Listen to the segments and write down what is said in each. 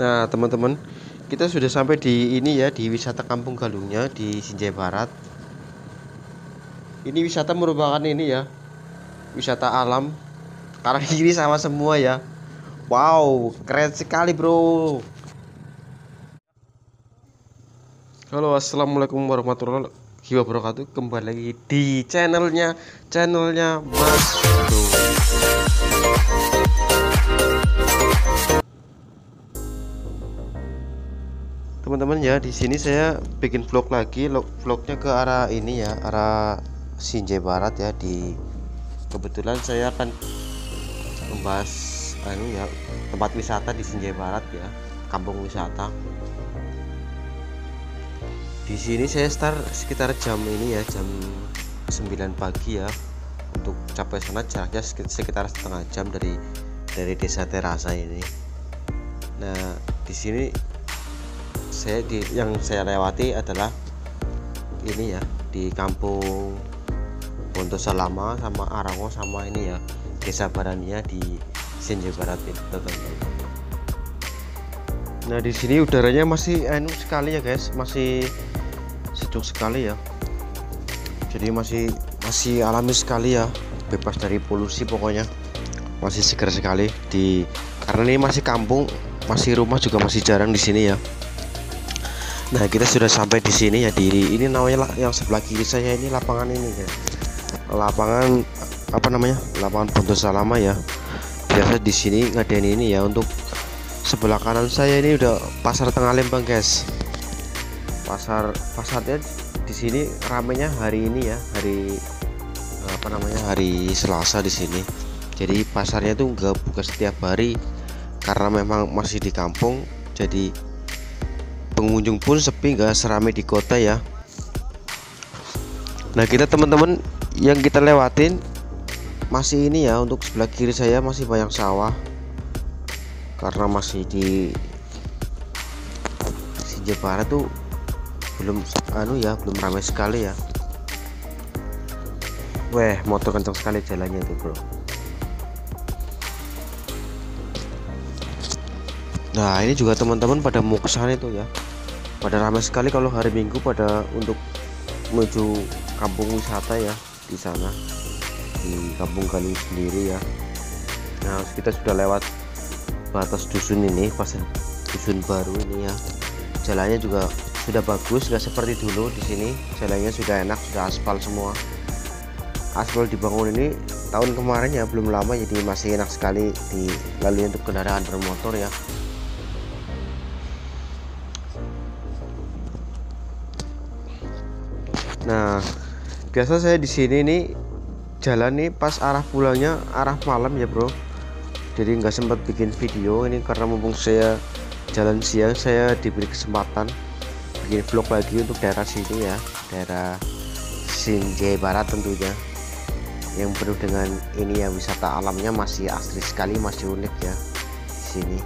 Nah, teman-teman, kita sudah sampai di ini ya, di wisata Kampung Galungnya di Sinjai Barat. Ini wisata merupakan ini ya, wisata alam. Karena ini sama semua ya. Wow, keren sekali, bro. Halo, assalamualaikum warahmatullahi wabarakatuh. Kembali lagi di channelnya Mas Bro. Teman-teman ya, di sini saya bikin vlog lagi, vlognya ke arah ini ya, arah Sinjai Barat ya. Kebetulan saya akan membahas ya, tempat wisata di Sinjai Barat ya, kampung wisata. Di sini saya start sekitar jam ini ya, jam 9 pagi ya. Untuk capai sana jaraknya sekitar setengah jam dari desa Terasa ini. Nah, di sini yang saya lewati adalah ini ya, di kampung Bonto Salama sama Arango sama ini ya, Desa Barania di Sinjai Barat itu, teman-teman. Nah, di sini udaranya masih sekali ya guys, masih sejuk sekali ya. Jadi masih alami sekali ya, bebas dari polusi pokoknya. Masih segar sekali karena ini masih kampung, masih rumah juga masih jarang di sini ya. Nah, kita sudah sampai di sini ya, ini namanya yang sebelah kiri saya ini lapangan ini ya. Lapangan apa namanya? Lapangan Bonto Salama ya. Biasa di sini ngadain ini ya. Untuk sebelah kanan saya ini udah pasar Tengah Lembang, guys. Pasarnya di sini ramenya hari ini ya, hari Selasa di sini. Jadi pasarnya tuh nggak buka setiap hari karena memang masih di kampung. Jadi pengunjung pun sepi, nggak seramai di kota ya. Nah, kita teman-teman yang kita lewatin masih ini ya, untuk sebelah kiri saya masih banyak sawah karena masih di Sinjai Barat tuh belum ramai sekali ya. Weh, motor kencang sekali jalannya itu, bro. Nah, ini juga teman-teman pada mau ke sana itu ya, pada ramai sekali kalau hari Minggu pada untuk menuju kampung wisata ya, di sana di Kampung Galung sendiri ya. Nah, kita sudah lewat batas dusun ini, pas dusun baru ini ya. Jalannya juga sudah bagus, sudah seperti dulu. Di sini jalannya sudah enak, sudah aspal semua. Aspal dibangun ini tahun kemarin ya, belum lama, jadi masih enak sekali dilalui untuk kendaraan bermotor ya. Nah, biasa saya di sini nih jalan nih pas arah pulangnya arah malam ya, bro. Jadi nggak sempat bikin video ini karena mumpung saya jalan siang, saya diberi kesempatan bikin vlog lagi untuk daerah sini ya, daerah Sinjai Barat tentunya, yang penuh dengan ini ya, wisata alamnya masih asri sekali, masih unik ya di sini.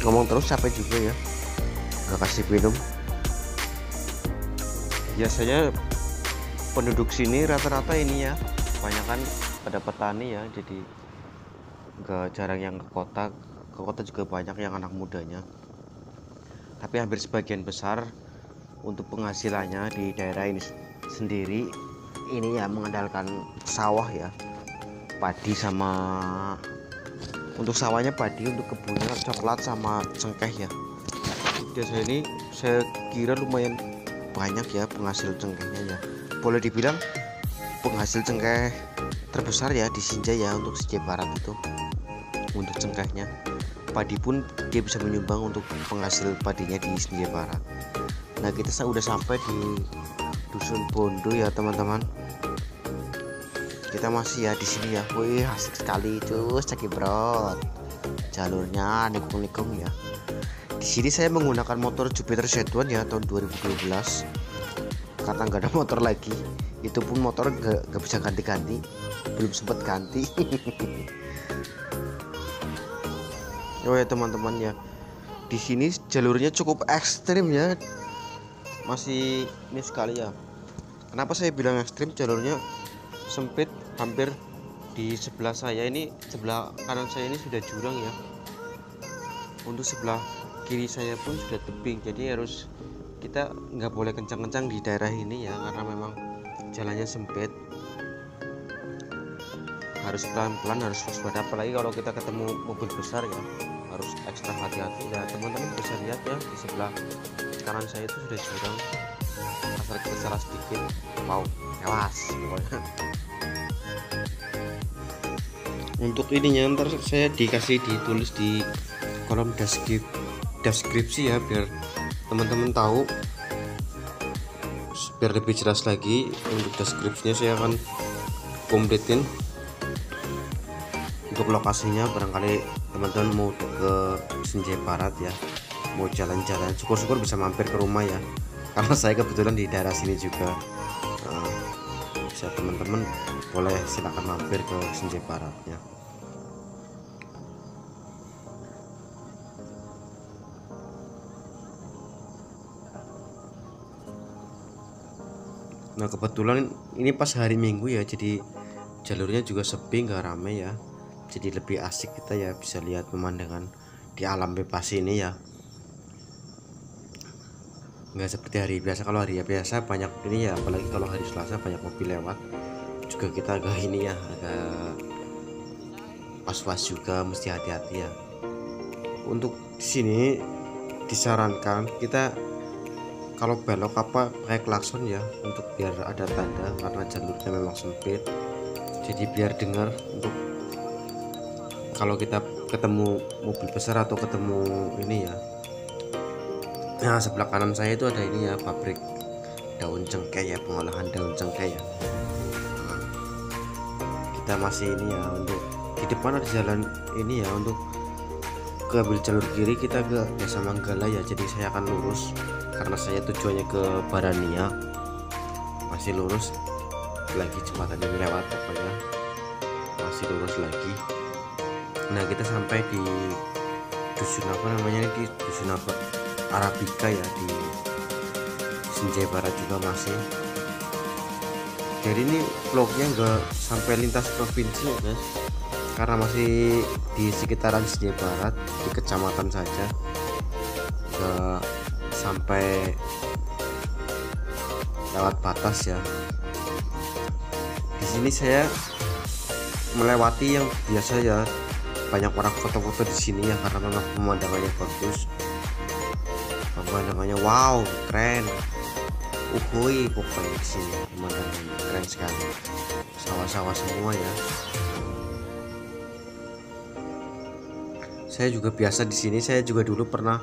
Ngomong terus capek juga ya, nggak kasih minum. Biasanya penduduk sini rata-rata ini ya, kebanyakan pada petani ya, jadi nggak jarang yang ke kota juga banyak yang anak mudanya, tapi hampir sebagian besar untuk penghasilannya di daerah ini sendiri ini ya mengandalkan sawah ya, padi sama untuk sawahnya padi, untuk kebunnya coklat sama cengkeh ya. Biasanya ini saya kira lumayan banyak ya penghasil cengkehnya ya, boleh dibilang penghasil cengkeh terbesar ya di Sinjai ya, untuk Sinjai Barat itu untuk cengkehnya. Padi pun dia bisa menyumbang untuk penghasil padinya di Sinjai Barat. Nah, kita udah sampai di dusun Bondo ya, teman-teman. Kita masih ya di sini ya. Wih, asik sekali cus, cekibrot. Jalurnya nikung-nikung ya. Di sini saya menggunakan motor Jupiter Z1 ya, tahun 2012. Karena nggak ada motor lagi. Itu pun motor nggak bisa ganti-ganti, belum sempat ganti. Oh ya, teman-teman ya, di sini jalurnya cukup ekstrim ya, masih ini sekali ya. Kenapa saya bilang ekstrim? Jalurnya sempit, hampir di sebelah saya ini, sebelah kanan saya ini sudah jurang ya. Untuk sebelah kiri saya pun sudah tebing, jadi harus kita nggak boleh kencang-kencang di daerah ini ya, karena memang jalannya sempit. Harus pelan-pelan, harus waspada, apalagi kalau kita ketemu mobil besar ya, harus ekstra hati-hati. Ya teman-teman bisa lihat ya, di sebelah kanan saya itu sudah jurang, asal kita salah sedikit mau tewas pokoknya. Untuk ininya ntar saya dikasih ditulis di kolom deskripsi ya, biar teman-teman tahu, biar lebih jelas lagi. Untuk deskripsinya saya akan kompletin untuk lokasinya, barangkali teman-teman mau ke Senja Barat ya, mau jalan-jalan, syukur-syukur bisa mampir ke rumah ya, karena saya kebetulan di daerah sini juga. Bisa teman-teman boleh silakan mampir ke Senja Baratnya. Nah kebetulan ini pas hari Minggu ya, jadi jalurnya juga sepi, nggak rame ya, jadi lebih asik kita ya bisa lihat pemandangan di alam bebas ini ya, nggak seperti hari biasa. Kalau hari biasa banyak ini ya, apalagi kalau hari Selasa banyak mobil lewat juga, kita agak ini ya, agak was-was juga, mesti hati-hati ya. Untuk di sini disarankan kita kalau belok apa pakai klakson ya, untuk biar ada tanda, karena jalurnya memang sempit, jadi biar dengar untuk kalau kita ketemu mobil besar atau ketemu ini ya. Nah sebelah kanan saya itu ada ini ya, pabrik daun cengkeh ya, pengolahan daun cengkeh ya. Nah, kita masih ini ya, untuk di depan ada jalan ini ya, untuk ke ambil jalur kiri kita ke Desa Manggala ya, jadi saya akan lurus karena saya tujuannya ke Barania, masih lurus lagi, jembatan ini lewat pokoknya, masih lurus lagi. Nah kita sampai di dusun apa namanya, di dusun apa Arabica ya, di Senja Barat juga masih. Jadi ini vlognya enggak sampai lintas provinsi ya guys, karena masih di sekitaran Senja Barat, di kecamatan saja, enggak sampai lewat batas ya. Di sini saya melewati yang biasa ya, banyak orang foto-foto di sini ya, karena memang pemandangannya bagus, pemandangannya wow keren, uhui pokoknya di sini pemandangannya keren sekali, sawah-sawah semua ya. Saya juga biasa di sini, saya juga dulu pernah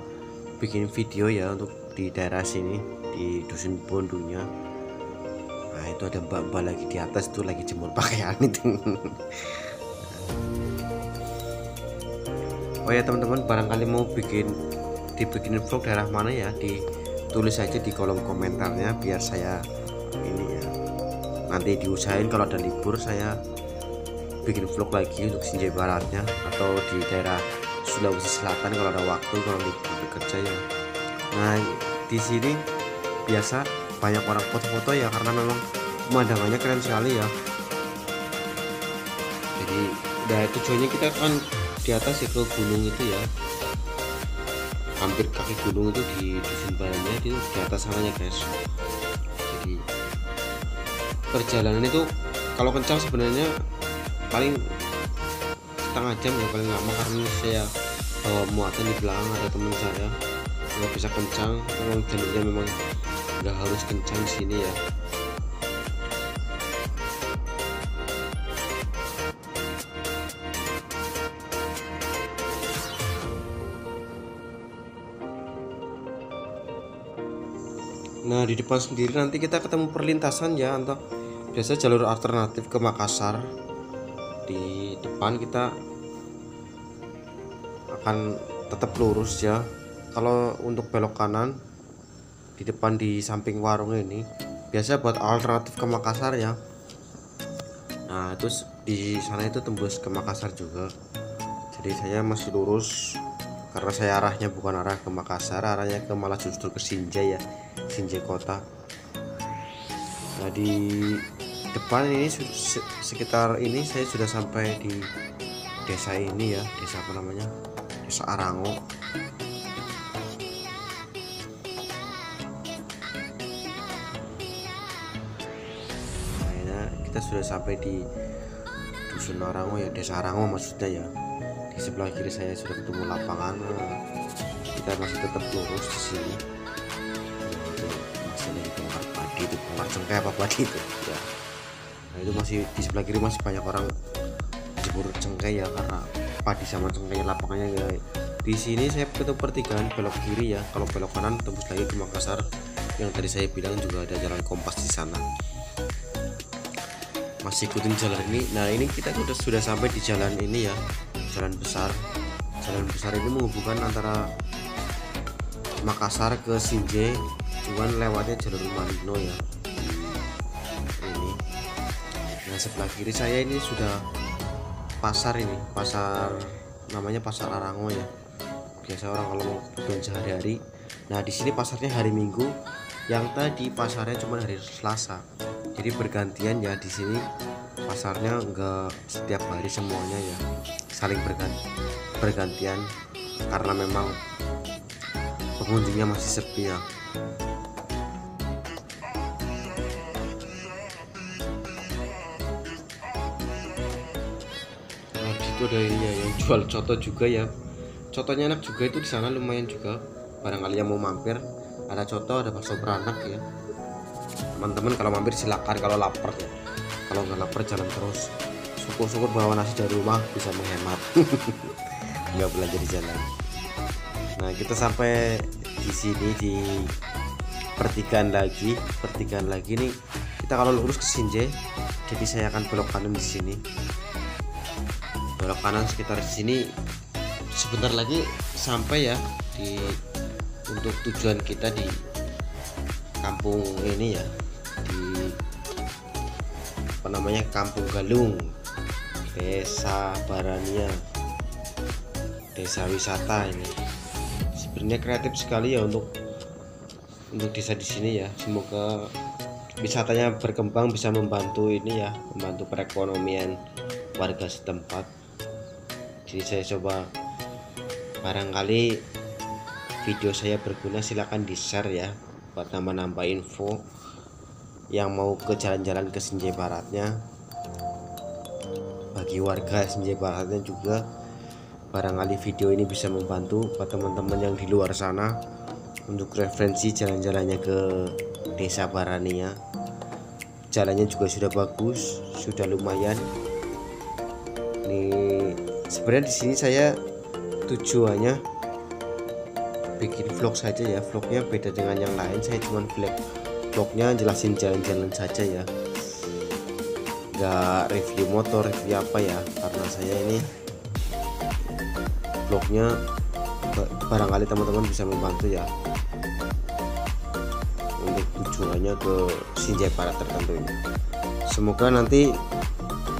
bikin video ya untuk di daerah sini, di dusun Bondunya. Nah itu ada mbak-mbak lagi di atas tuh, lagi jemur pakaian itu. Oh ya teman-teman, barangkali mau dibikin vlog daerah mana ya, ditulis aja di kolom komentarnya, biar saya ini ya, nanti diusahain kalau ada libur saya bikin vlog lagi untuk Senja Baratnya, atau di daerah Sulawesi Selatan kalau ada waktu, kalau libur bekerja ya. Nah di sini biasa banyak orang foto-foto ya, karena memang pemandangannya keren sekali ya. Jadi udah tujuannya kita kan di atas ya, ke gunung itu ya, hampir kaki gunung itu di dusun Baranya, itu di atas sananya guys. Jadi perjalanan itu kalau kencang sebenarnya paling setengah jam ya paling lama, karena saya bawa muatan di belakang, ada teman saya nggak bisa kencang, memang jalurnya memang nggak harus kencang di sini ya. Nah di depan sendiri nanti kita ketemu perlintasan ya, atau biasa jalur alternatif ke Makassar. Di depan kita akan tetap lurus ya. Kalau untuk belok kanan di depan, di samping warung ini biasa buat alternatif ke Makassar ya. Nah terus di sana itu tembus ke Makassar juga, jadi saya masih lurus karena saya arahnya bukan arah ke Makassar, arahnya ke malah justru ke Senja ya, Senja kota. Nah di depan ini sekitar ini saya sudah sampai di desa ini ya, desa apa namanya, desa Arango. Nah, kita sudah sampai di dusun Arango ya, desa Arango maksudnya ya. Di sebelah kiri saya sudah ketemu lapangan. Kita masih tetap lurus di sini. Itu masih ada bongkar padi, itu bongkar cengkeh apa padi itu ya. Nah, itu masih di sebelah kiri masih banyak orang jemur cengkeh ya, karena padi sama cengkeh lapangannya ya. Di sini saya ketemu pertigaan belok kiri ya. Kalau belok kanan tembus lagi ke Makassar. Yang tadi saya bilang juga ada jalan kompas di sana. Masih ikutin jalan ini. Nah, ini kita sudah sampai di jalan ini ya, jalan besar. Jalan besar ini menghubungkan antara Makassar ke Sinje, cuman lewatnya jalur Malino ya. Ini. Nah, sebelah kiri saya ini sudah pasar ini, pasar namanya Pasar Arango ya. Biasa orang kalau mau kebutuhan sehari-hari. Nah, di sini pasarnya hari Minggu, yang tadi pasarnya cuma hari Selasa. Jadi bergantian ya, di sini pasarnya enggak setiap hari semuanya ya, saling bergantian karena memang pengunjungnya masih sepi ya. Nah, disitu ada ini ya, yang jual coto juga ya. Cotonya enak juga itu, di sana lumayan juga. Barangkali yang mau mampir, ada coto, ada bakso beranak ya. Teman-teman kalau mampir silakan kalau lapar ya. Kalau nggak lapar jalan terus. Syukur-syukur bawa nasi dari rumah bisa menghemat. Nggak belanja di jalan. Nah, kita sampai di sini di pertigaan lagi nih. Kita kalau lurus ke Sinje, jadi saya akan belok kanan di sini. Belok kanan sekitar di sini. Sebentar lagi sampai ya di untuk tujuan kita di kampung ini ya, di apa namanya, Kampung Galung, Desa Barania, desa wisata ini. Sebenarnya kreatif sekali ya untuk desa di sini ya. Semoga wisatanya berkembang, bisa membantu ini ya, membantu perekonomian warga setempat. Jadi saya coba, barangkali video saya berguna, silahkan di share ya buat nambah info. Yang mau ke jalan-jalan ke Sinje Baratnya, bagi warga Sinje Baratnya juga, barangkali video ini bisa membantu buat teman-teman yang di luar sana untuk referensi jalan-jalannya ke desa Barania. Jalannya juga sudah bagus, sudah lumayan. Nih, sebenarnya di sini saya tujuannya bikin vlog saja ya. Vlognya beda dengan yang lain, saya cuma vlognya jelasin jalan-jalan saja ya, nggak review motor, review apa ya, karena saya ini vlognya barangkali teman-teman bisa membantu ya untuk tujuannya ke Sinje Barat tertentu ini. Semoga nanti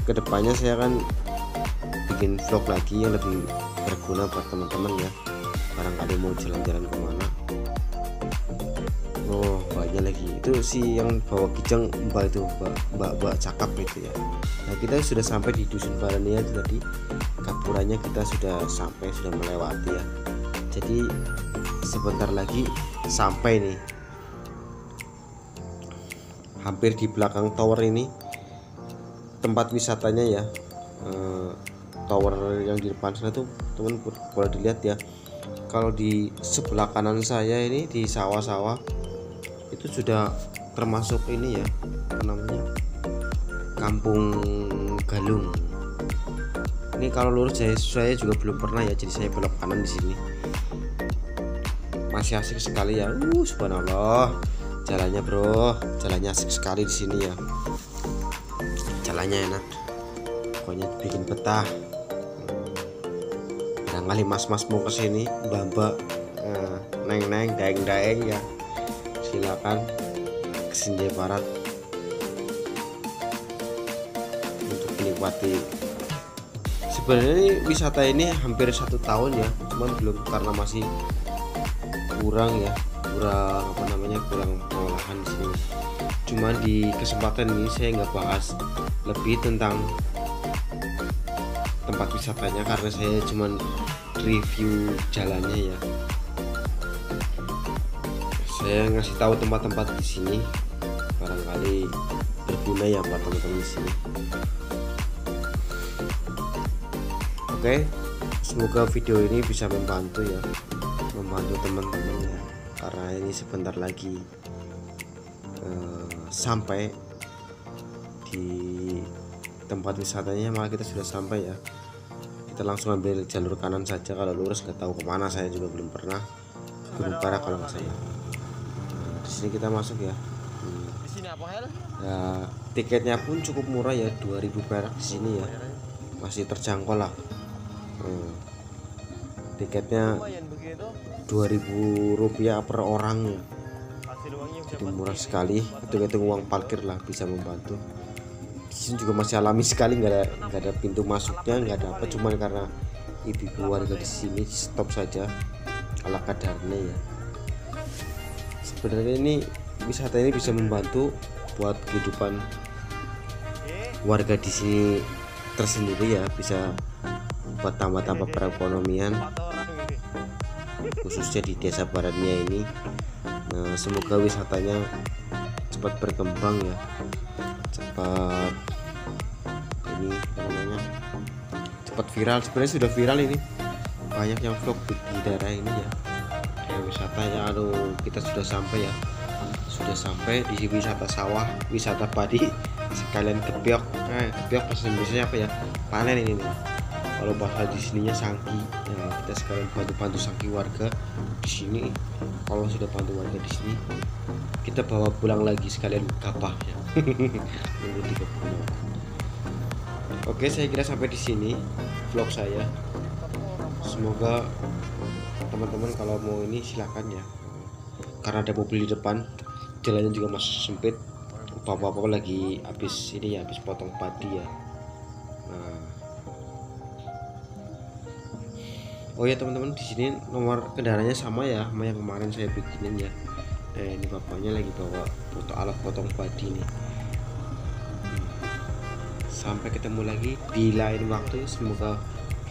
kedepannya saya akan bikin vlog lagi yang lebih berguna buat teman-teman ya, barangkali mau jalan-jalan kemana. Oh, banyak lagi itu sih yang bawa kijang, mbak itu, mbak cakap itu ya. Nah, kita sudah sampai di dusun Barania itu tadi, kapurannya kita sudah sampai, sudah melewati ya. Jadi sebentar lagi sampai nih, hampir di belakang tower ini tempat wisatanya ya. Tower yang di depan sana tuh teman boleh dilihat ya. Kalau di sebelah kanan saya ini di sawah-sawah itu sudah termasuk ini ya, apa namanya, Kampung Galung. Ini kalau lurus saya juga belum pernah ya, jadi saya belok kanan di sini. Masih asik sekali ya. Subhanallah, jalannya bro, jalannya asik sekali di sini ya. Jalannya enak, pokoknya bikin betah. Barangkali mas-mas mau kesini, mbak-mbak, neng-neng, daeng-daeng ya, silakan ke Sinje Barat untuk menikmati. Sebenarnya ini wisata ini hampir 1 tahun ya, cuman belum, karena masih kurang ya, kurang pengolahan di sini. Cuma di kesempatan ini saya nggak bahas lebih tentang tempat wisatanya karena saya cuma review jalannya ya. Saya ngasih tahu tempat-tempat di sini, barangkali berguna ya buat teman-teman di sini. Oke, semoga video ini bisa membantu teman-teman ya, karena ini sebentar lagi sampai di tempat wisatanya, malah kita sudah sampai ya. Kita langsung ambil jalur kanan saja, kalau lurus nggak tahu kemana, saya juga belum pernah. Gunung Para kalau nggak salah. Di sini kita masuk ya. Di sini apa hal? Ya, tiketnya pun cukup murah ya, 2000 perak di sini ya, masih terjangkau lah. Tiketnya Lumayan begitu. 2000 rupiah per orang ya, Hasil uangnya jadi murah sekali. Hitung-hitung uang parkir lah, bisa membantu. Di sini juga masih alami sekali, nggak ada pintu masuknya, nggak ada apa, cuman karena ibu-ibu warga di sini stop saja ala kadarnya ya. Sebenarnya ini wisata ini bisa membantu buat kehidupan warga di sini tersendiri ya, bisa buat tambah-tambah perekonomian khususnya di desa Baratnia ini. Nah, semoga wisatanya cepat berkembang ya, cepat cepat viral. Sebenarnya sudah viral ini, banyak yang vlog di daerah ini ya, wisatanya. Kita sudah sampai ya, sudah sampai di wisata sawah, wisata padi sekalian kepiok. Kepiok bahasa Indonesia apa ya, panen ini nih. Kalau bahasa di sininya sangki. Nah, kita sekalian bantu sangki warga di sini. Kalau sudah bantu warga di sini, kita bawa pulang lagi sekalian gabah ya. Di kebun. Oke, saya kira sampai di sini vlog saya. Semoga teman-teman kalau mau ini silakan ya, karena ada mobil di depan, jalannya juga masih sempit. Bapak-bapak lagi habis potong padi ya. Nah, oh ya teman-teman, di sini nomor kendaraannya sama ya sama yang kemarin saya bikinin ya. Ini bapaknya lagi bawa alat potong padi nih. Sampai ketemu lagi di lain waktu. Semoga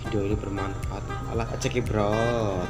video ini bermanfaat. Alah aja kebrot.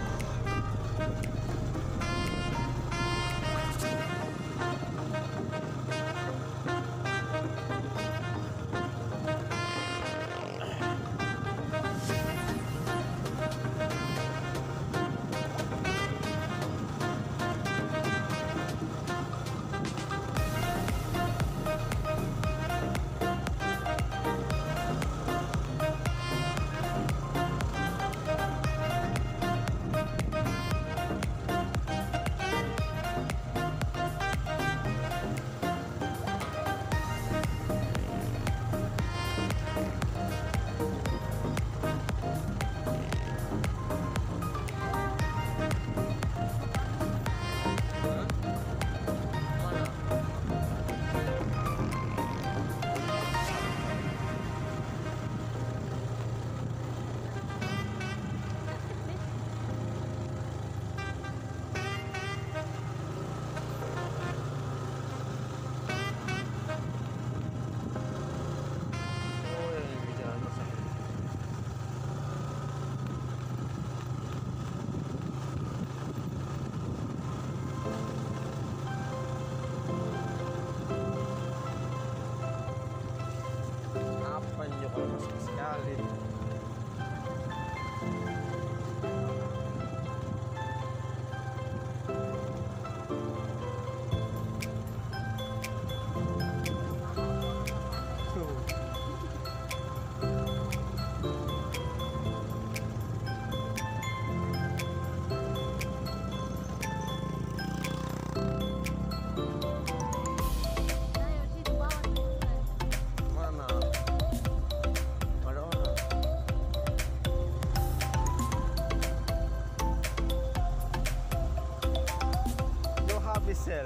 Sel.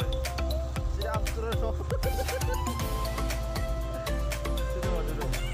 Sudah turun. Sudah duduk.